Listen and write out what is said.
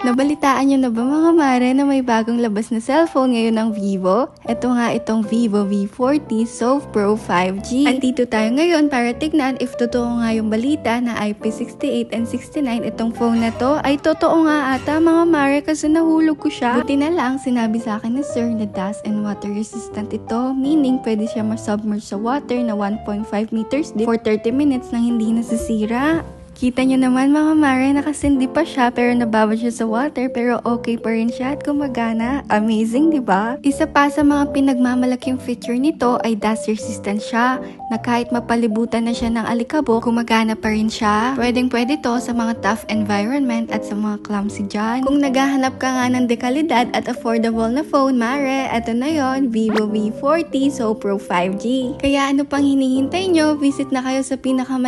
Nabalitaan nyo na ba mga mare na may bagong labas na cellphone ngayon ng Vivo? Ito nga itong Vivo V40 Sov Pro 5G. Andito tayo ngayon para tignan if totoo nga yung balita na IP68 and 69 itong phone na to ay totoo nga ata mga mare kasi nahulog ko siya. Buti na lang sinabi sa akin ni sir na dust and water resistant ito, meaning pwede siya ma-submerge sa water na 1.5 meters deep for 30 minutes nang hindi nasisira. Kita nyo naman mga mare, nakasindi pa siya pero nababad siya sa water pero okay pa rin siya at gumagana. Amazing, di ba? Isa pa sa mga pinagmamalaking feature nito ay dust resistant siya na kahit mapalibutan na siya ng alikabok, gumagana pa rin siya. Pwedeng-pwede to sa mga tough environment at sa mga clumsy dyan. Kung naghahanap ka nga ng dekalidad at affordable na phone, mare, eto na yon, Vivo V40 Sov Pro 5G. Kaya ano pang hinihintay nyo? Visit na kayo sa pinakamalapit